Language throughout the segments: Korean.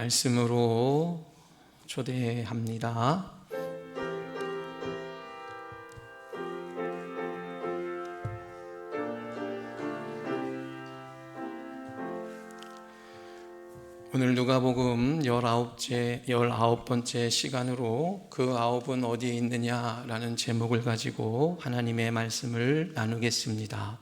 말씀으로 초대합니다. 오늘 누가복음 19번째 시간으로 그 아홉은 어디에 있느냐라는 제목을 가지고 하나님의 말씀을 나누겠습니다.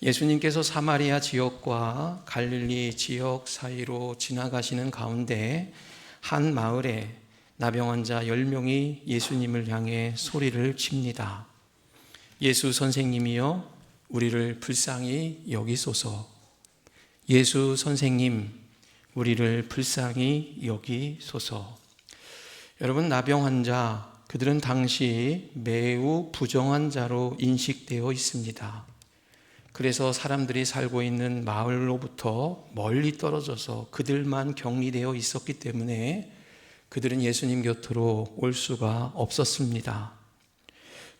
예수님께서 사마리아 지역과 갈릴리 지역 사이로 지나가시는 가운데 한 마을에 나병 환자 10명이 예수님을 향해 소리를 칩니다. 예수 선생님이여, 우리를 불쌍히 여기소서. 예수 선생님, 우리를 불쌍히 여기소서. 여러분, 나병 환자, 그들은 당시 매우 부정한 자로 인식되어 있습니다. 그래서 사람들이 살고 있는 마을로부터 멀리 떨어져서 그들만 격리되어 있었기 때문에 그들은 예수님 곁으로 올 수가 없었습니다.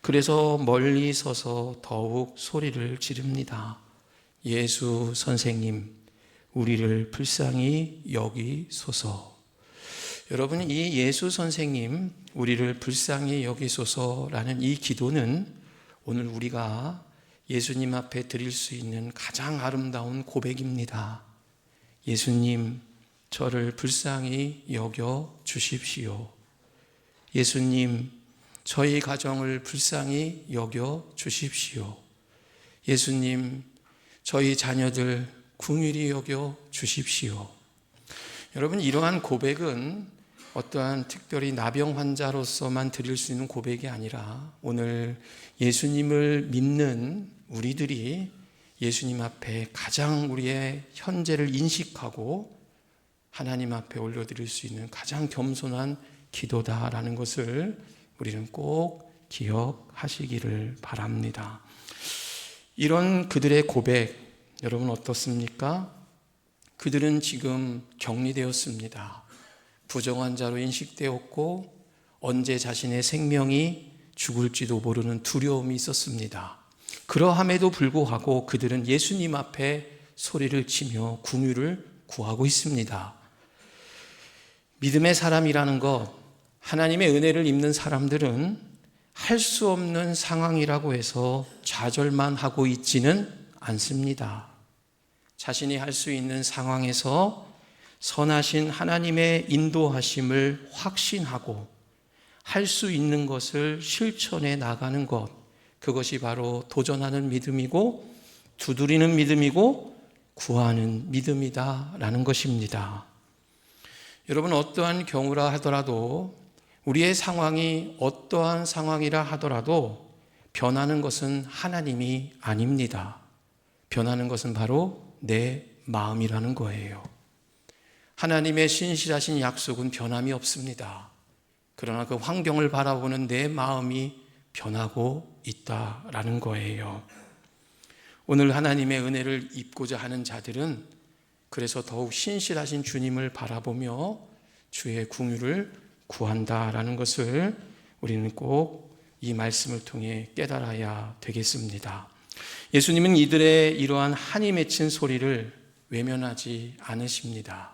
그래서 멀리 서서 더욱 소리를 지릅니다. 예수 선생님, 우리를 불쌍히 여기소서. 여러분, 이 예수 선생님, 우리를 불쌍히 여기소서라는 이 기도는 오늘 우리가 예수님 앞에 드릴 수 있는 가장 아름다운 고백입니다. 예수님, 저를 불쌍히 여겨 주십시오. 예수님, 저희 가정을 불쌍히 여겨 주십시오. 예수님, 저희 자녀들 긍휼히 여겨 주십시오. 여러분, 이러한 고백은 어떠한 특별히 나병 환자로서만 드릴 수 있는 고백이 아니라 오늘 예수님을 믿는 우리들이 예수님 앞에 가장 우리의 현재를 인식하고 하나님 앞에 올려드릴 수 있는 가장 겸손한 기도다라는 것을 우리는 꼭 기억하시기를 바랍니다. 이런 그들의 고백, 여러분 어떻습니까? 그들은 지금 격리되었습니다. 부정한 자로 인식되었고 언제 자신의 생명이 죽을지도 모르는 두려움이 있었습니다. 그러함에도 불구하고 그들은 예수님 앞에 소리를 치며 긍휼을 구하고 있습니다. 믿음의 사람이라는 것, 하나님의 은혜를 입는 사람들은 할 수 없는 상황이라고 해서 좌절만 하고 있지는 않습니다. 자신이 할 수 있는 상황에서 선하신 하나님의 인도하심을 확신하고 할 수 있는 것을 실천해 나가는 것, 그것이 바로 도전하는 믿음이고 두드리는 믿음이고 구하는 믿음이다라는 것입니다. 여러분, 어떠한 경우라 하더라도 우리의 상황이 어떠한 상황이라 하더라도 변하는 것은 하나님이 아닙니다. 변하는 것은 바로 내 마음이라는 거예요. 하나님의 신실하신 약속은 변함이 없습니다. 그러나 그 환경을 바라보는 내 마음이 변하고 있다라는 거예요. 오늘 하나님의 은혜를 입고자 하는 자들은 그래서 더욱 신실하신 주님을 바라보며 주의 긍휼을 구한다라는 것을 우리는 꼭 이 말씀을 통해 깨달아야 되겠습니다. 예수님은 이들의 이러한 한이 맺힌 소리를 외면하지 않으십니다.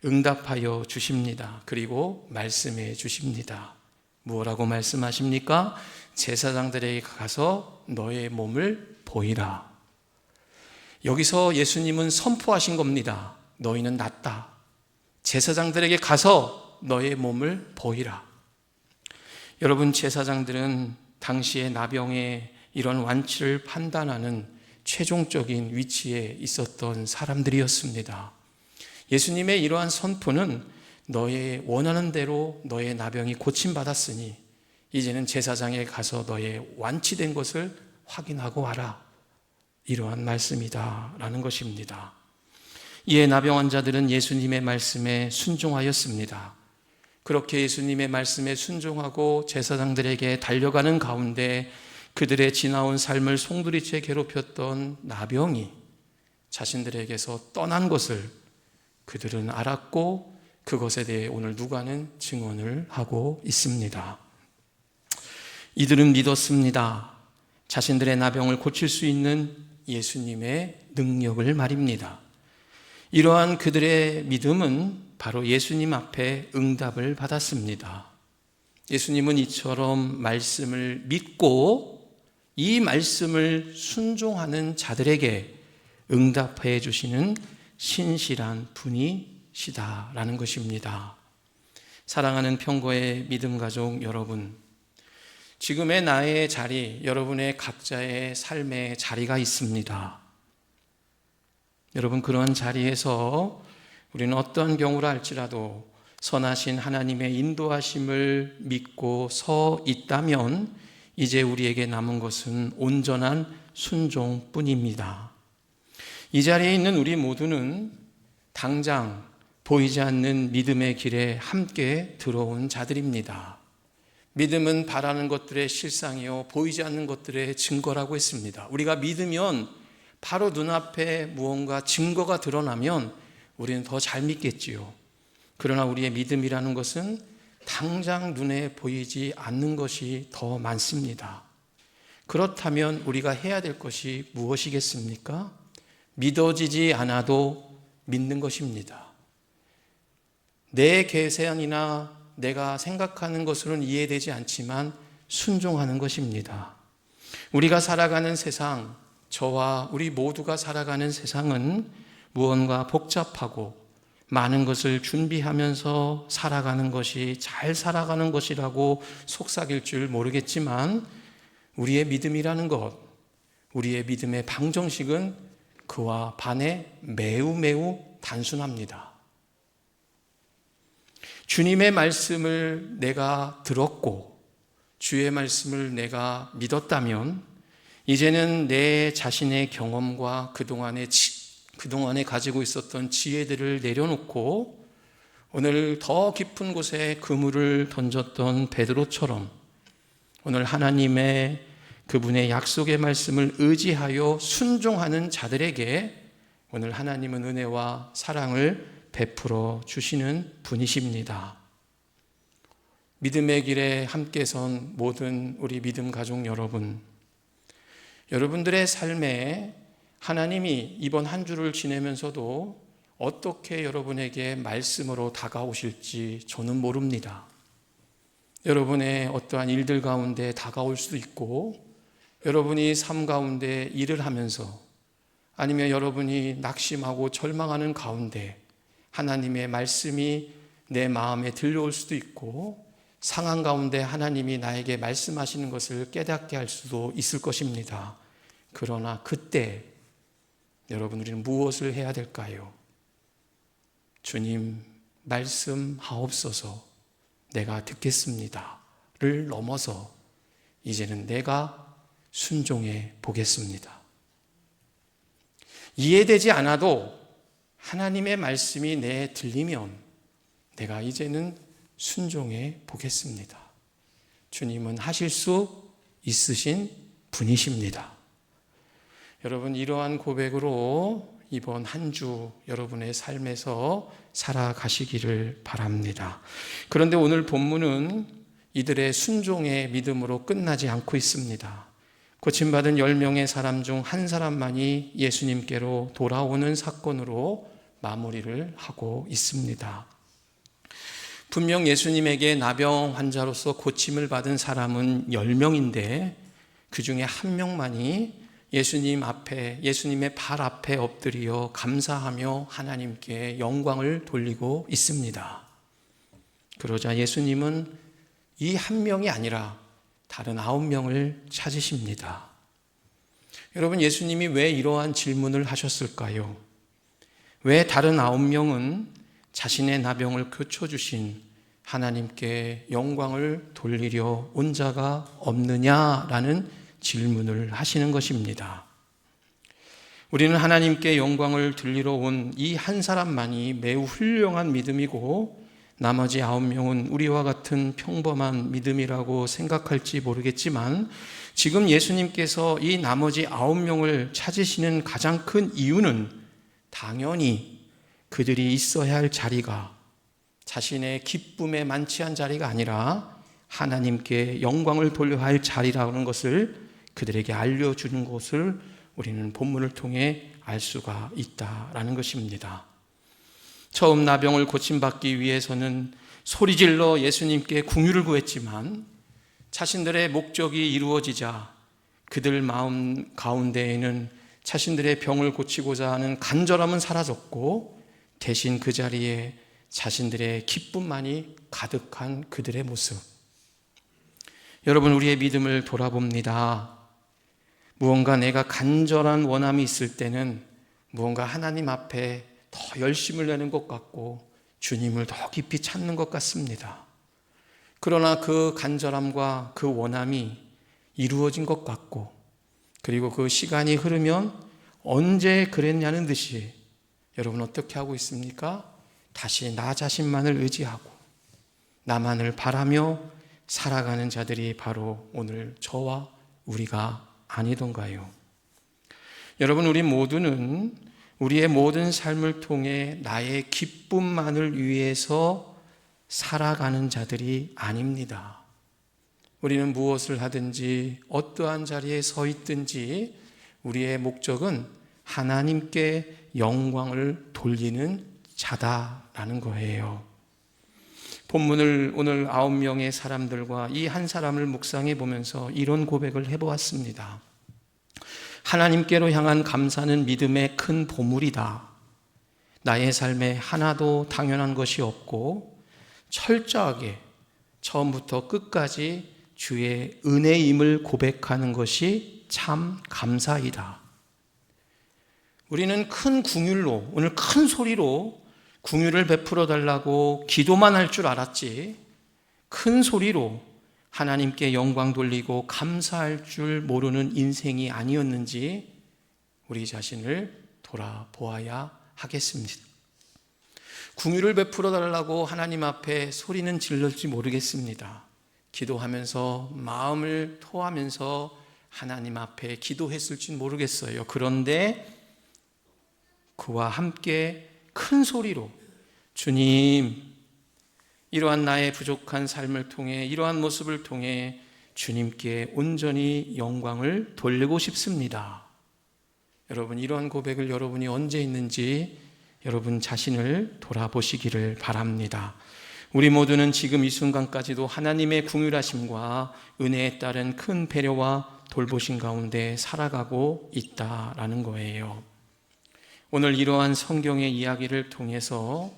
응답하여 주십니다. 그리고 말씀해 주십니다. 뭐라고 말씀하십니까? 제사장들에게 가서 너의 몸을 보이라. 여기서 예수님은 선포하신 겁니다. 너희는 낫다. 제사장들에게 가서 너의 몸을 보이라. 여러분, 제사장들은 당시의 나병의 이런 완치를 판단하는 최종적인 위치에 있었던 사람들이었습니다. 예수님의 이러한 선포는 너의 원하는 대로 너의 나병이 고침받았으니 이제는 제사장에 가서 너의 완치된 것을 확인하고 와라. 이러한 말씀이다라는 것입니다. 이에 나병 환자들은 예수님의 말씀에 순종하였습니다. 그렇게 예수님의 말씀에 순종하고 제사장들에게 달려가는 가운데 그들의 지나온 삶을 송두리째 괴롭혔던 나병이 자신들에게서 떠난 것을 그들은 알았고 그것에 대해 오늘 누가는 증언을 하고 있습니다. 이들은 믿었습니다. 자신들의 나병을 고칠 수 있는 예수님의 능력을 말입니다. 이러한 그들의 믿음은 바로 예수님 앞에 응답을 받았습니다. 예수님은 이처럼 말씀을 믿고 이 말씀을 순종하는 자들에게 응답해 주시는 신실한 분이시다라는 것입니다. 사랑하는 평고의 믿음 가족 여러분, 지금의 나의 자리, 여러분의 각자의 삶의 자리가 있습니다. 여러분, 그런 자리에서 우리는 어떤 경우라 할지라도 선하신 하나님의 인도하심을 믿고 서 있다면 이제 우리에게 남은 것은 온전한 순종뿐입니다. 이 자리에 있는 우리 모두는 당장 보이지 않는 믿음의 길에 함께 들어온 자들입니다. 믿음은 바라는 것들의 실상이요 보이지 않는 것들의 증거라고 했습니다. 우리가 믿으면 바로 눈앞에 무언가 증거가 드러나면 우리는 더 잘 믿겠지요. 그러나 우리의 믿음이라는 것은 당장 눈에 보이지 않는 것이 더 많습니다. 그렇다면 우리가 해야 될 것이 무엇이겠습니까? 믿어지지 않아도 믿는 것입니다. 내 계산이나 내가 생각하는 것으로는 이해되지 않지만 순종하는 것입니다. 우리가 살아가는 세상, 저와 우리 모두가 살아가는 세상은 무언가 복잡하고 많은 것을 준비하면서 살아가는 것이 잘 살아가는 것이라고 속삭일 줄 모르겠지만 우리의 믿음이라는 것, 우리의 믿음의 방정식은 그와 반해 매우 단순합니다. 주님의 말씀을 내가 들었고 주의 말씀을 내가 믿었다면 이제는 내 자신의 경험과 그동안에 가지고 있었던 지혜들을 내려놓고 오늘 더 깊은 곳에 그물을 던졌던 베드로처럼 오늘 하나님의 그분의 약속의 말씀을 의지하여 순종하는 자들에게 오늘 하나님은 은혜와 사랑을 베풀어 주시는 분이십니다. 믿음의 길에 함께 선 모든 우리 믿음 가족 여러분, 여러분들의 삶에 하나님이 이번 한 주를 지내면서도 어떻게 여러분에게 말씀으로 다가오실지 저는 모릅니다. 여러분의 어떠한 일들 가운데 다가올 수도 있고 여러분이 삶 가운데 일을 하면서 아니면 여러분이 낙심하고 절망하는 가운데 하나님의 말씀이 내 마음에 들려올 수도 있고 상황 가운데 하나님이 나에게 말씀하시는 것을 깨닫게 할 수도 있을 것입니다. 그러나 그때 여러분 우리는 무엇을 해야 될까요? 주님 말씀하옵소서 내가 듣겠습니다를 넘어서 이제는 내가 순종해 보겠습니다. 이해되지 않아도 하나님의 말씀이 내에 들리면 내가 이제는 순종해 보겠습니다. 주님은 하실 수 있으신 분이십니다. 여러분 이러한 고백으로 이번 한 주 여러분의 삶에서 살아가시기를 바랍니다. 그런데 오늘 본문은 이들의 순종의 믿음으로 끝나지 않고 있습니다. 고침받은 10명의 사람 중 한 사람만이 예수님께로 돌아오는 사건으로 마무리를 하고 있습니다. 분명 예수님에게 나병 환자로서 고침을 받은 사람은 10명인데 그 중에 한 명만이 예수님 앞에, 예수님의 발 앞에 엎드려 감사하며 하나님께 영광을 돌리고 있습니다. 그러자 예수님은 이 한 명이 아니라 다른 9명을 찾으십니다. 여러분, 예수님이 왜 이러한 질문을 하셨을까요? 왜 다른 9명은 자신의 나병을 고쳐주신 하나님께 영광을 돌리려 온 자가 없느냐라는 질문을 하시는 것입니다. 우리는 하나님께 영광을 돌리러 온 이 한 사람만이 매우 훌륭한 믿음이고 나머지 9명은 우리와 같은 평범한 믿음이라고 생각할지 모르겠지만 지금 예수님께서 이 나머지 9명을 찾으시는 가장 큰 이유는 당연히 그들이 있어야 할 자리가 자신의 기쁨에 만취한 자리가 아니라 하나님께 영광을 돌려야 할 자리라는 것을 그들에게 알려주는 것을 우리는 본문을 통해 알 수가 있다라는 것입니다. 처음 나병을 고침받기 위해서는 소리질러 예수님께 궁유를 구했지만 자신들의 목적이 이루어지자 그들 마음 가운데에는 자신들의 병을 고치고자 하는 간절함은 사라졌고 대신 그 자리에 자신들의 기쁨만이 가득한 그들의 모습. 여러분, 우리의 믿음을 돌아봅니다. 무언가 내가 간절한 원함이 있을 때는 무언가 하나님 앞에 더 열심을 내는 것 같고 주님을 더 깊이 찾는 것 같습니다. 그러나 그 간절함과 그 원함이 이루어진 것 같고 그리고 그 시간이 흐르면 언제 그랬냐는 듯이 여러분 어떻게 하고 있습니까? 다시 나 자신만을 의지하고 나만을 바라며 살아가는 자들이 바로 오늘 저와 우리가 아니던가요? 여러분, 우리 모두는 우리의 모든 삶을 통해 나의 기쁨만을 위해서 살아가는 자들이 아닙니다. 우리는 무엇을 하든지 어떠한 자리에 서 있든지 우리의 목적은 하나님께 영광을 돌리는 자다라는 거예요. 본문을 오늘 9명의 사람들과 이 한 사람을 묵상해 보면서 이런 고백을 해보았습니다. 하나님께로 향한 감사는 믿음의 큰 보물이다. 나의 삶에 하나도 당연한 것이 없고 철저하게 처음부터 끝까지 주의 은혜임을 고백하는 것이 참 감사이다. 우리는 큰 궁율로, 오늘 큰 소리로 궁율을 베풀어 달라고 기도만 할 줄 알았지 큰 소리로 하나님께 영광 돌리고 감사할 줄 모르는 인생이 아니었는지 우리 자신을 돌아보아야 하겠습니다. 궁유를 베풀어 달라고 하나님 앞에 소리는 질렀지 모르겠습니다. 기도하면서 마음을 토하면서 하나님 앞에 기도했을지 모르겠어요. 그런데 그와 함께 큰 소리로 주님, 이러한 나의 부족한 삶을 통해 이러한 모습을 통해 주님께 온전히 영광을 돌리고 싶습니다. 여러분, 이러한 고백을 여러분이 언제 했는지 여러분 자신을 돌아보시기를 바랍니다. 우리 모두는 지금 이 순간까지도 하나님의 긍휼하심과 은혜에 따른 큰 배려와 돌보심 가운데 살아가고 있다라는 거예요. 오늘 이러한 성경의 이야기를 통해서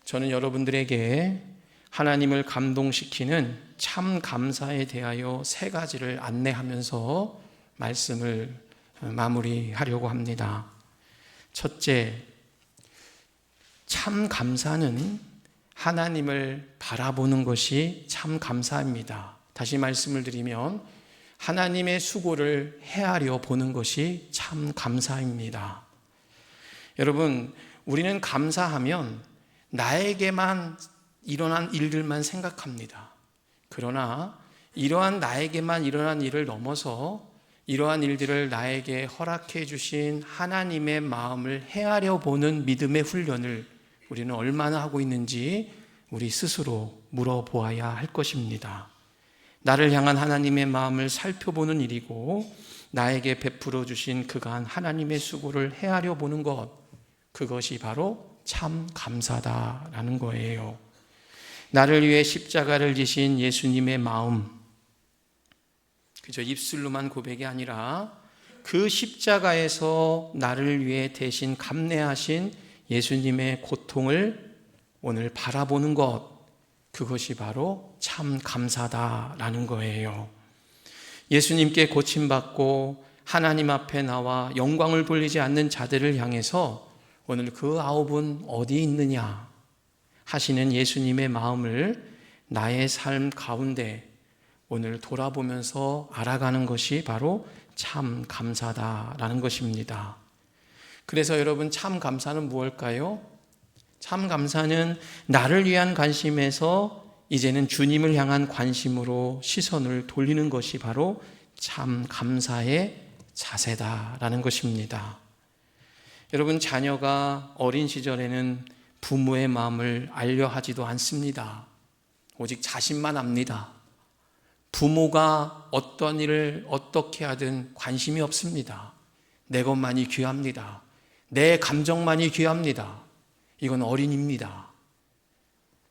저는 여러분들에게 하나님을 감동시키는 참 감사에 대하여 3가지를 안내하면서 말씀을 마무리하려고 합니다. 첫째, 참 감사는 하나님을 바라보는 것이 참 감사입니다. 다시 말씀을 드리면 하나님의 수고를 헤아려 보는 것이 참 감사입니다. 여러분, 우리는 감사하면 나에게만 일어난 일들만 생각합니다. 그러나 이러한 나에게만 일어난 일을 넘어서 이러한 일들을 나에게 허락해 주신 하나님의 마음을 헤아려 보는 믿음의 훈련을 우리는 얼마나 하고 있는지 우리 스스로 물어보아야 할 것입니다. 나를 향한 하나님의 마음을 살펴보는 일이고 나에게 베풀어 주신 그간 하나님의 수고를 헤아려 보는 것, 그것이 바로 참 감사다라는 거예요. 나를 위해 십자가를 지신 예수님의 마음, 그저 입술로만 고백이 아니라 그 십자가에서 나를 위해 대신 감내하신 예수님의 고통을 오늘 바라보는 것, 그것이 바로 참 감사다라는 거예요. 예수님께 고침받고 하나님 앞에 나와 영광을 돌리지 않는 자들을 향해서 오늘 그 9은 어디 있느냐 하시는 예수님의 마음을 나의 삶 가운데 오늘 돌아보면서 알아가는 것이 바로 참 감사다라는 것입니다. 그래서 여러분, 참 감사는 무엇일까요? 참 감사는 나를 위한 관심에서 이제는 주님을 향한 관심으로 시선을 돌리는 것이 바로 참 감사의 자세다라는 것입니다. 여러분, 자녀가 어린 시절에는 부모의 마음을 알려 하지도 않습니다. 오직 자신만 압니다. 부모가 어떤 일을 어떻게 하든 관심이 없습니다. 내 것만이 귀합니다. 내 감정만이 귀합니다. 이건 어린입니다.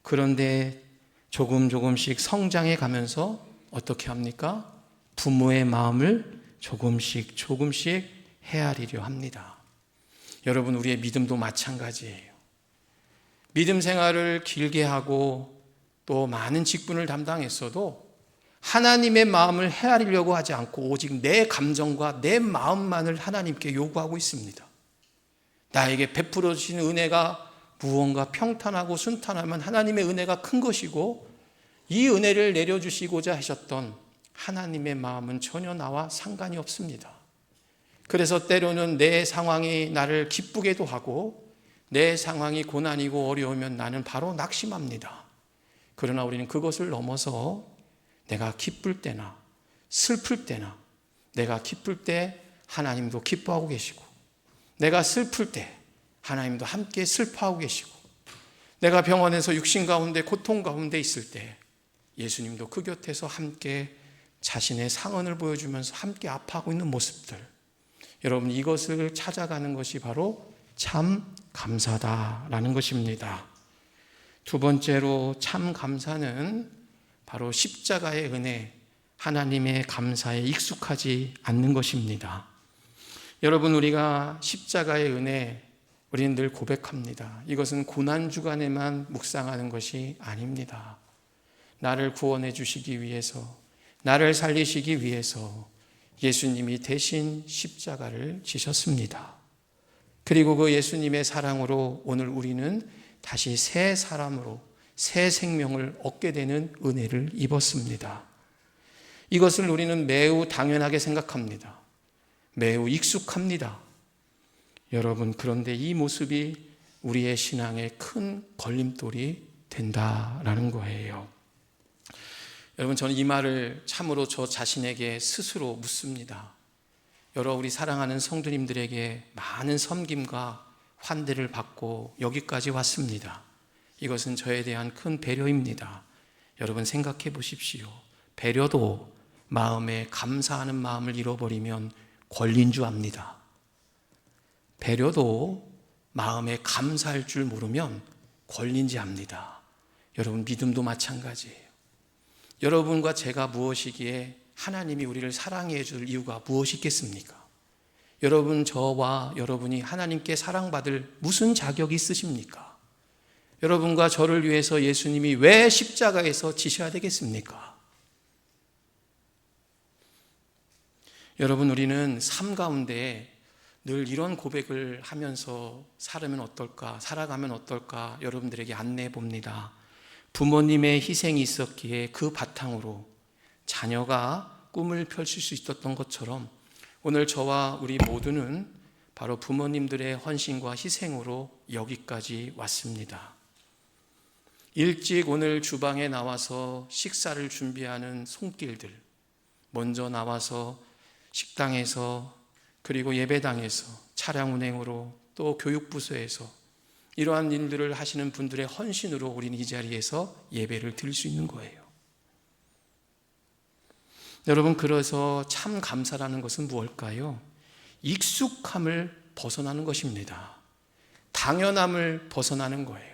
그런데 조금씩 성장해 가면서 어떻게 합니까? 부모의 마음을 조금씩 헤아리려 합니다. 여러분, 우리의 믿음도 마찬가지예요. 믿음 생활을 길게 하고 또 많은 직분을 담당했어도 하나님의 마음을 헤아리려고 하지 않고 오직 내 감정과 내 마음만을 하나님께 요구하고 있습니다. 나에게 베풀어 주신 은혜가 무언가 평탄하고 순탄하면 하나님의 은혜가 큰 것이고, 이 은혜를 내려주시고자 하셨던 하나님의 마음은 전혀 나와 상관이 없습니다. 그래서 때로는 내 상황이 나를 기쁘게도 하고 내 상황이 고난이고 어려우면 나는 바로 낙심합니다. 그러나 우리는 그것을 넘어서 내가 기쁠 때나 슬플 때나, 내가 기쁠 때 하나님도 기뻐하고 계시고, 내가 슬플 때 하나님도 함께 슬퍼하고 계시고, 내가 병원에서 육신 가운데 고통 가운데 있을 때 예수님도 그 곁에서 함께 자신의 상흔을 보여주면서 함께 아파하고 있는 모습들, 여러분, 이것을 찾아가는 것이 바로 참 감사다라는 것입니다. 두 번째로 참 감사는 바로 십자가의 은혜, 하나님의 감사에 익숙하지 않는 것입니다. 여러분, 우리가 십자가의 은혜, 우리는 늘 고백합니다. 이것은 고난주간에만 묵상하는 것이 아닙니다. 나를 구원해 주시기 위해서, 나를 살리시기 위해서 예수님이 대신 십자가를 지셨습니다. 그리고 그 예수님의 사랑으로 오늘 우리는 다시 새 사람으로 새 생명을 얻게 되는 은혜를 입었습니다. 이것을 우리는 매우 당연하게 생각합니다. 매우 익숙합니다. 여러분, 그런데 이 모습이 우리의 신앙에 큰 걸림돌이 된다라는 거예요. 여러분, 저는 이 말을 참으로 저 자신에게 스스로 묻습니다. 여러 우리 사랑하는 성도님들에게 많은 섬김과 환대를 받고 여기까지 왔습니다. 이것은 저에 대한 큰 배려입니다. 여러분, 생각해 보십시오. 배려도 마음에 감사하는 마음을 잃어버리면 권리인 줄 압니다. 배려도 마음에 감사할 줄 모르면 권리인지 압니다. 여러분, 믿음도 마찬가지예요. 여러분과 제가 무엇이기에 하나님이 우리를 사랑해 줄 이유가 무엇이 있겠습니까? 여러분, 저와 여러분이 하나님께 사랑받을 무슨 자격이 있으십니까? 여러분과 저를 위해서 예수님이 왜 십자가에서 지셔야 되겠습니까? 여러분, 우리는 삶 가운데 늘 이런 고백을 하면서 살아가면 어떨까 여러분들에게 안내해 봅니다. 부모님의 희생이 있었기에 그 바탕으로 자녀가 꿈을 펼칠 수 있었던 것처럼 오늘 저와 우리 모두는 바로 부모님들의 헌신과 희생으로 여기까지 왔습니다. 일찍 오늘 주방에 나와서 식사를 준비하는 손길들, 먼저 나와서 식당에서, 그리고 예배당에서, 차량 운행으로, 또 교육부서에서 이러한 일들을 하시는 분들의 헌신으로 우리는 이 자리에서 예배를 드릴 수 있는 거예요. 여러분, 그래서 참 감사라는 것은 무엇일까요? 익숙함을 벗어나는 것입니다. 당연함을 벗어나는 거예요.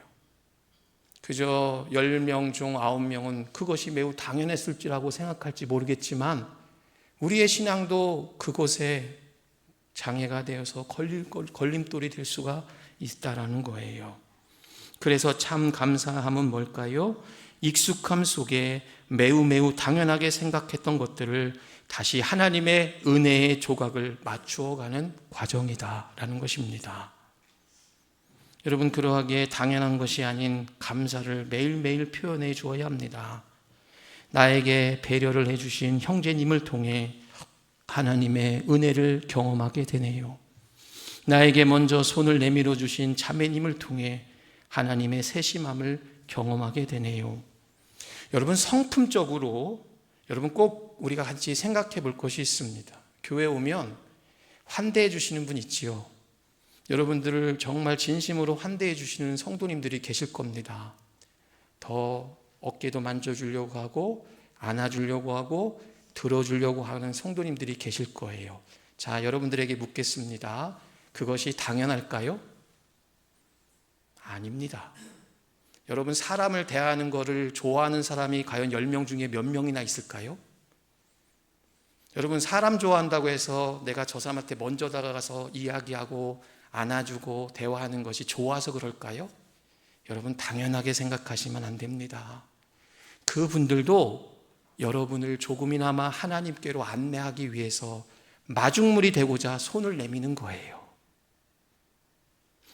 그저 10명 중 9명은 그것이 매우 당연했을지라고 생각할지 모르겠지만 우리의 신앙도 그곳에 장애가 되어서 걸림돌이 될 수가 있다라는 거예요. 그래서 참 감사함은 뭘까요? 익숙함 속에 매우 당연하게 생각했던 것들을 다시 하나님의 은혜의 조각을 맞추어가는 과정이다라는 것입니다. 여러분, 그러하기에 당연한 것이 아닌 감사를 매일매일 표현해 주어야 합니다. 나에게 배려를 해주신 형제님을 통해 하나님의 은혜를 경험하게 되네요. 나에게 먼저 손을 내밀어 주신 자매님을 통해 하나님의 세심함을 경험하게 되네요. 여러분, 성품적으로 여러분 꼭 우리가 같이 생각해 볼 것이 있습니다. 교회 오면 환대해 주시는 분 있지요. 여러분들을 정말 진심으로 환대해 주시는 성도님들이 계실 겁니다. 더 어깨도 만져주려고 하고 안아주려고 하고 들어주려고 하는 성도님들이 계실 거예요. 자, 여러분들에게 묻겠습니다. 그것이 당연할까요? 아닙니다. 여러분, 사람을 대하는 것을 좋아하는 사람이 과연 10명 중에 몇 명이나 있을까요? 여러분, 사람 좋아한다고 해서 내가 저 사람한테 먼저 다가가서 이야기하고 안아주고 대화하는 것이 좋아서 그럴까요? 여러분, 당연하게 생각하시면 안 됩니다. 그분들도 여러분을 조금이나마 하나님께로 안내하기 위해서 마중물이 되고자 손을 내미는 거예요.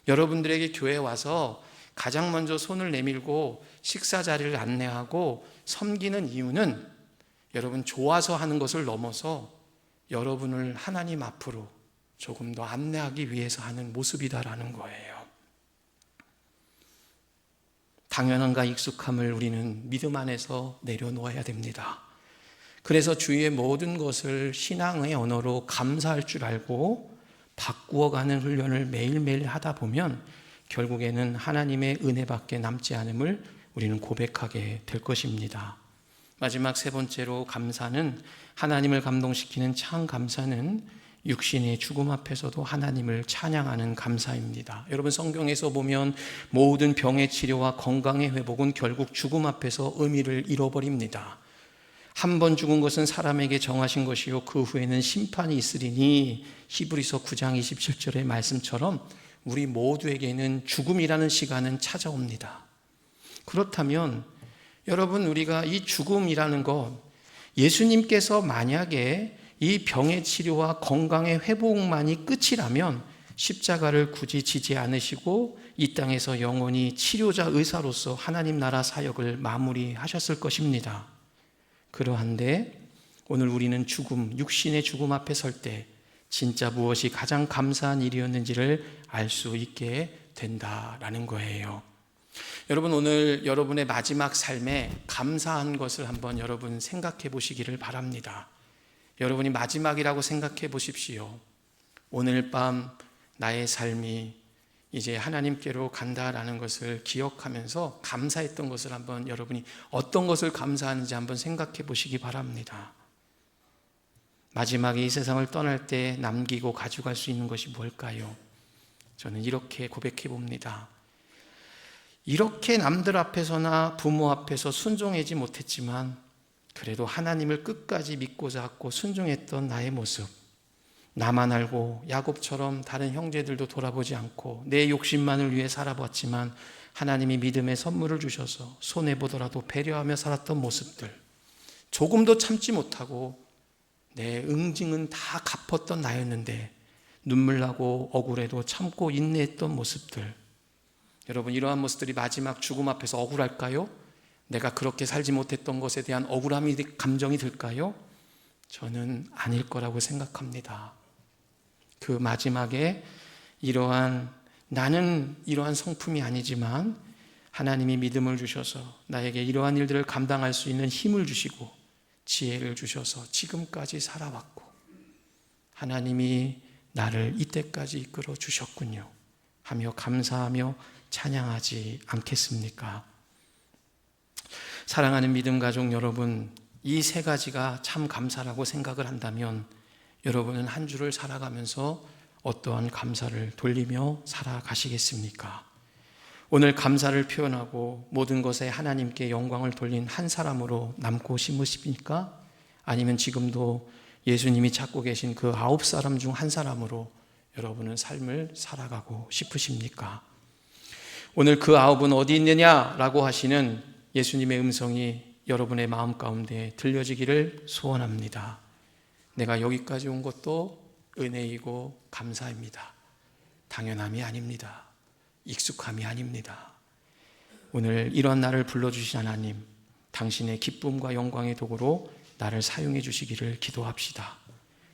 여러분들에게 교회에 와서 가장 먼저 손을 내밀고 식사 자리를 안내하고 섬기는 이유는 여러분 좋아서 하는 것을 넘어서 여러분을 하나님 앞으로 조금 더 안내하기 위해서 하는 모습이다라는 거예요. 당연함과 익숙함을 우리는 믿음 안에서 내려놓아야 됩니다. 그래서 주위의 모든 것을 신앙의 언어로 감사할 줄 알고 바꾸어가는 훈련을 매일매일 하다 보면 결국에는 하나님의 은혜밖에 남지 않음을 우리는 고백하게 될 것입니다. 마지막 세 번째로 감사는, 하나님을 감동시키는 참 감사는 육신의 죽음 앞에서도 하나님을 찬양하는 감사입니다. 여러분, 성경에서 보면 모든 병의 치료와 건강의 회복은 결국 죽음 앞에서 의미를 잃어버립니다. 한 번 죽은 것은 사람에게 정하신 것이요 그 후에는 심판이 있으리니, 히브리서 9장 27절의 말씀처럼 우리 모두에게는 죽음이라는 시간은 찾아옵니다. 그렇다면 여러분, 우리가 이 죽음이라는 것, 예수님께서 만약에 이 병의 치료와 건강의 회복만이 끝이라면 십자가를 굳이 지지 않으시고 이 땅에서 영원히 치료자 의사로서 하나님 나라 사역을 마무리하셨을 것입니다. 그러한데 오늘 우리는 죽음, 육신의 죽음 앞에 설 때 진짜 무엇이 가장 감사한 일이었는지를 알 수 있게 된다라는 거예요. 여러분, 오늘 여러분의 마지막 삶에 감사한 것을 한번 여러분 생각해 보시기를 바랍니다. 여러분이 마지막이라고 생각해 보십시오. 오늘 밤 나의 삶이 이제 하나님께로 간다라는 것을 기억하면서 감사했던 것을 한번 여러분이 어떤 것을 감사하는지 한번 생각해 보시기 바랍니다. 마지막에 이 세상을 떠날 때 남기고 가져갈 수 있는 것이 뭘까요? 저는 이렇게 고백해 봅니다. 이렇게 남들 앞에서나 부모 앞에서 순종하지 못했지만 그래도 하나님을 끝까지 믿고 잡고 순종했던 나의 모습, 나만 알고 야곱처럼 다른 형제들도 돌아보지 않고 내 욕심만을 위해 살아봤지만 하나님이 믿음의 선물을 주셔서 손해보더라도 배려하며 살았던 모습들, 조금도 참지 못하고 내 응징은 다 갚았던 나였는데 눈물 나고 억울해도 참고 인내했던 모습들, 여러분, 이러한 모습들이 마지막 죽음 앞에서 억울할까요? 내가 그렇게 살지 못했던 것에 대한 억울함이 감정이 들까요? 저는 아닐 거라고 생각합니다. 그 마지막에 나는 이러한 성품이 아니지만 하나님이 믿음을 주셔서 나에게 이러한 일들을 감당할 수 있는 힘을 주시고 지혜를 주셔서 지금까지 살아왔고 하나님이 나를 이때까지 이끌어 주셨군요 하며 감사하며 찬양하지 않겠습니까? 사랑하는 믿음 가족 여러분, 이 세 가지가 참 감사라고 생각을 한다면 여러분은 한 주를 살아가면서 어떠한 감사를 돌리며 살아가시겠습니까? 오늘 감사를 표현하고 모든 것에 하나님께 영광을 돌린 한 사람으로 남고 싶으십니까? 아니면 지금도 예수님이 찾고 계신 그 9사람 중 한 사람으로 여러분은 삶을 살아가고 싶으십니까? 오늘 그 9은 어디 있느냐라고 하시는 예수님의 음성이 여러분의 마음 가운데 들려지기를 소원합니다. 내가 여기까지 온 것도 은혜이고 감사입니다. 당연함이 아닙니다. 익숙함이 아닙니다. 오늘 이러한 나를 불러주신 하나님, 당신의 기쁨과 영광의 도구로 나를 사용해 주시기를 기도합시다.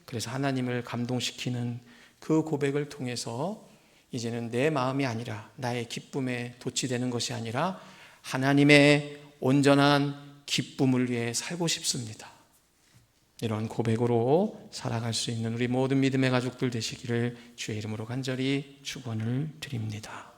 그래서 하나님을 감동시키는 그 고백을 통해서 이제는 내 마음이 아니라 나의 기쁨에 도취되는 것이 아니라 하나님의 온전한 기쁨을 위해 살고 싶습니다. 이러한 고백으로 살아갈 수 있는 우리 모든 믿음의 가족들 되시기를 주의 이름으로 간절히 축원을 드립니다.